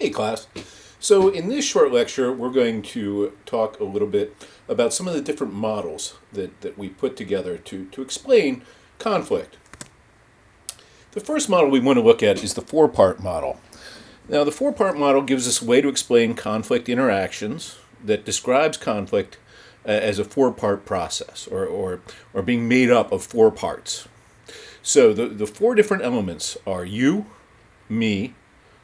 Hey class. So in this short lecture, we're going to talk a little bit about some of the different models that we put together to explain conflict. The first model we want to look at is the four-part model. Now the four-part model gives us a way to explain conflict interactions that describes conflict as a four-part process or being made up of four parts. So the four different elements are you, me,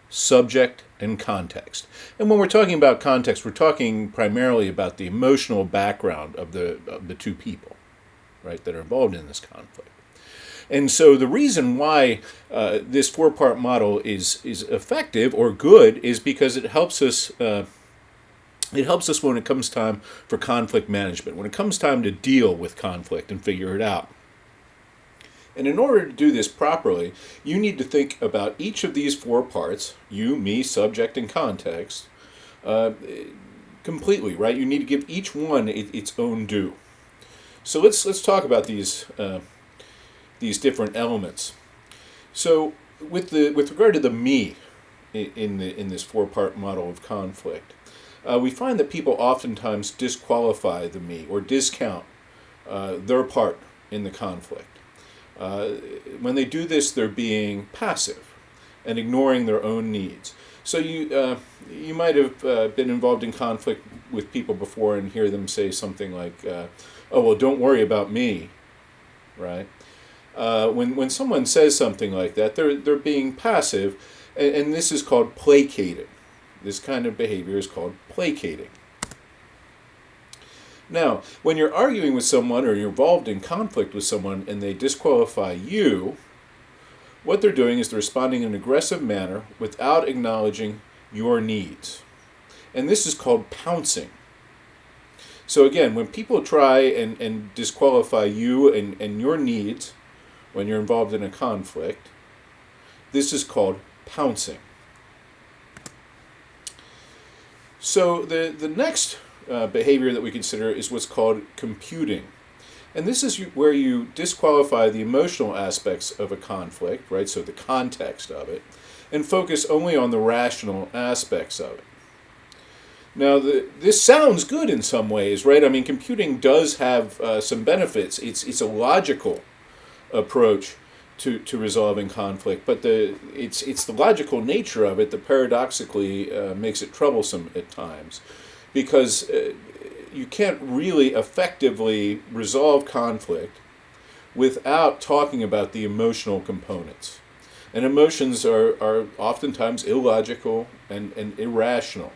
subject, and context. And when we're talking about context, we're talking primarily about the emotional background of the two people, right, that are involved in this conflict. And so the reason why this four-part model is effective or good is because it helps us. It helps us when it comes time for conflict management, when it comes time to deal with conflict and figure it out. And in order to do this properly, you need to think about each of these four parts, you, me, subject, and context, completely, right? You need to give each one its own due. So let's talk about these different elements. So with regard to the me in this four-part model of conflict, we find that people oftentimes disqualify the me or discount their part in the conflict. When they do this, they're being passive and ignoring their own needs. So you might have been involved in conflict with people before and hear them say something like, "Oh well, don't worry about me," right? When someone says something like that, they're being passive, and this is called placating. This kind of behavior is called placating. Now, when you're arguing with someone or you're involved in conflict with someone and they disqualify you, what they're doing is they're responding in an aggressive manner without acknowledging your needs. And this is called pouncing. So again, when people try and disqualify you and your needs when you're involved in a conflict, this is called pouncing. So the next behavior that we consider is what's called computing. And this is where you disqualify the emotional aspects of a conflict, right, so the context of it, and focus only on the rational aspects of it. Now, this sounds good in some ways, right? I mean, computing does have some benefits. It's a logical approach to resolving conflict, but it's the logical nature of it that paradoxically makes it troublesome at times. Because you can't really effectively resolve conflict without talking about the emotional components. And emotions are oftentimes illogical and irrational.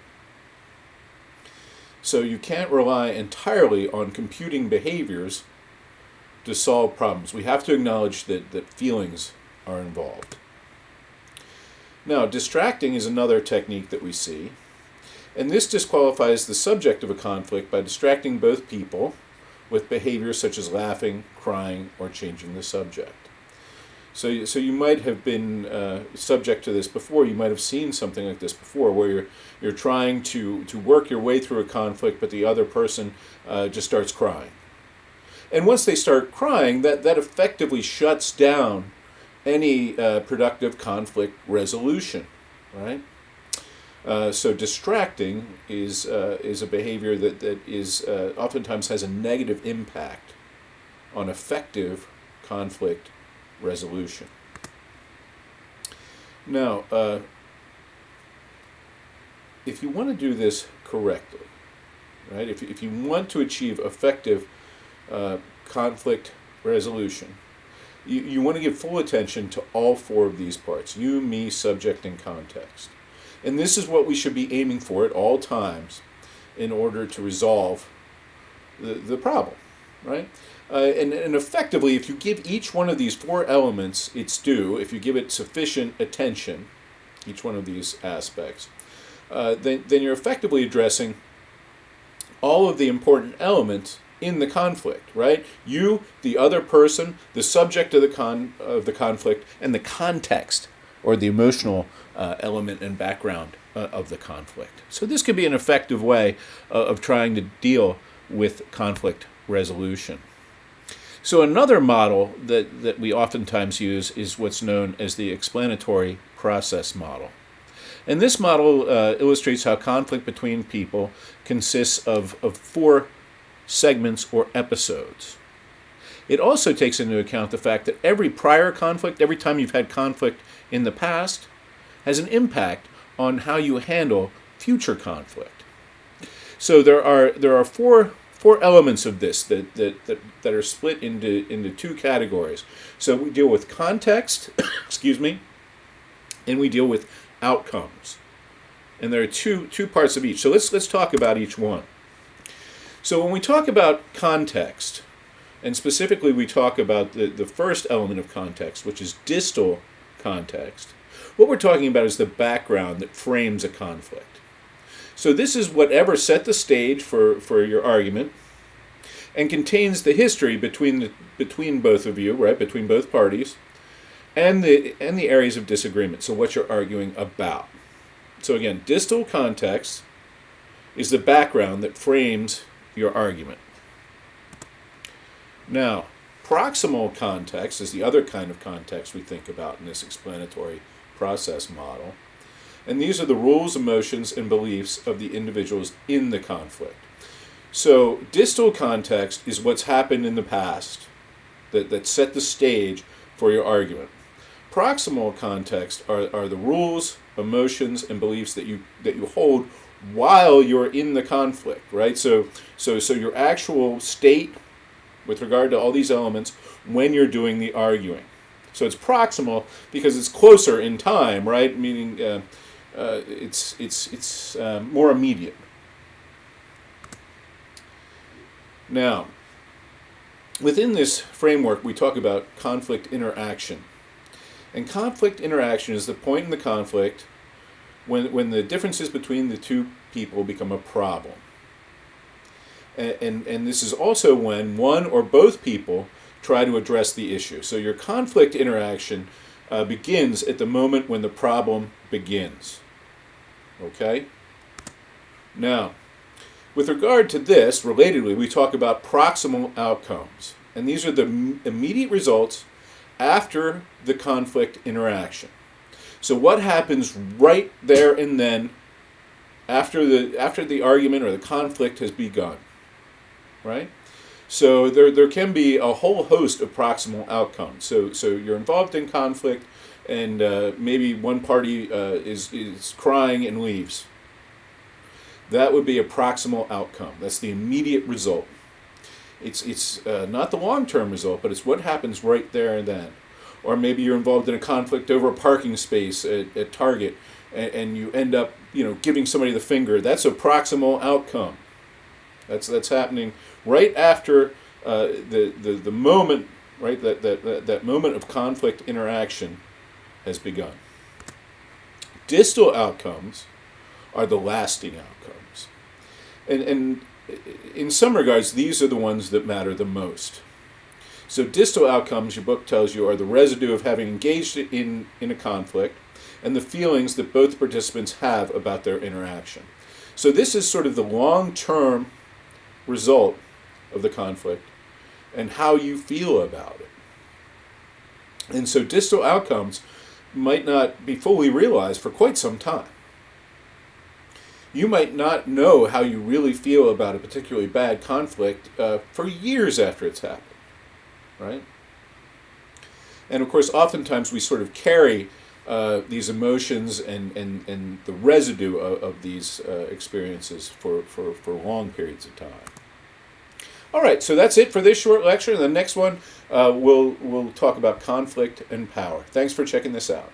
So you can't rely entirely on computing behaviors to solve problems. We have to acknowledge that feelings are involved. Now, distracting is another technique that we see. And this disqualifies the subject of a conflict by distracting both people with behaviors such as laughing, crying, or changing the subject. So you might have been subject to this before. You might have seen something like this before, where you're trying to work your way through a conflict, but the other person just starts crying. And once they start crying, that effectively shuts down any productive conflict resolution, right? So distracting is a behavior that is oftentimes has a negative impact on effective conflict resolution. Now, if you want to do this correctly, right? If you want to achieve effective conflict resolution, you want to give full attention to all four of these parts: you, me, subject, and context. And this is what we should be aiming for at all times in order to resolve the problem, right? And effectively, if you give each one of these four elements its due, if you give it sufficient attention, each one of these aspects, then you're effectively addressing all of the important elements in the conflict, right? You, the other person, the subject of the conflict, and the context or the emotional element and background of the conflict. So this could be an effective way of trying to deal with conflict resolution. So another model that we oftentimes use is what's known as the explanatory process model. And this model illustrates how conflict between people consists of four segments or episodes. It also takes into account the fact that every prior conflict, every time you've had conflict in the past, has an impact on how you handle future conflict. So there are four elements of this that are split into two categories. So we deal with context, excuse me, and we deal with outcomes. And there are two parts of each. So let's talk about each one. So when we talk about context, and specifically we talk about the first element of context, which is distal context, what we're talking about is the background that frames a conflict. So this is whatever set the stage for your argument and contains the history between both of you, right, between both parties, and the areas of disagreement, so what you're arguing about. So again, distal context is the background that frames your argument. Now, proximal context is the other kind of context we think about in this explanatory process model. And these are the rules, emotions, and beliefs of the individuals in the conflict. So distal context is what's happened in the past that set the stage for your argument. Proximal context are the rules, emotions, and beliefs that you hold while you're in the conflict, right? So your actual state with regard to all these elements when you're doing the arguing. So it's proximal because it's closer in time, right? Meaning it's more immediate. Now, within this framework, we talk about conflict interaction. And conflict interaction is the point in the conflict when the differences between the two people become a problem. And this is also when one or both people try to address the issue. So your conflict interaction begins at the moment when the problem begins. Okay? Now, with regard to this, relatedly, we talk about proximal outcomes. And these are the immediate results after the conflict interaction. So what happens right there and then after the argument or the conflict has begun? Right? So there can be a whole host of proximal outcomes. So you're involved in conflict, and maybe one party is crying and leaves. That would be a proximal outcome. That's the immediate result. It's not the long-term result, but it's what happens right there and then. Or maybe you're involved in a conflict over a parking space at Target, and you end up giving somebody the finger. That's a proximal outcome. That's happening right after the moment, right? That moment of conflict interaction has begun. Distal outcomes are the lasting outcomes, and in some regards, these are the ones that matter the most. So distal outcomes, your book tells you, are the residue of having engaged in a conflict and the feelings that both participants have about their interaction. So this is sort of the long-term result of the conflict and how you feel about it. And so distal outcomes might not be fully realized for quite some time. You might not know how you really feel about a particularly bad conflict for years after it's happened, right? And of course, oftentimes we sort of carry these emotions and the residue of these experiences for long periods of time. All right, so that's it for this short lecture. In the next one, we'll talk about conflict and power. Thanks for checking this out.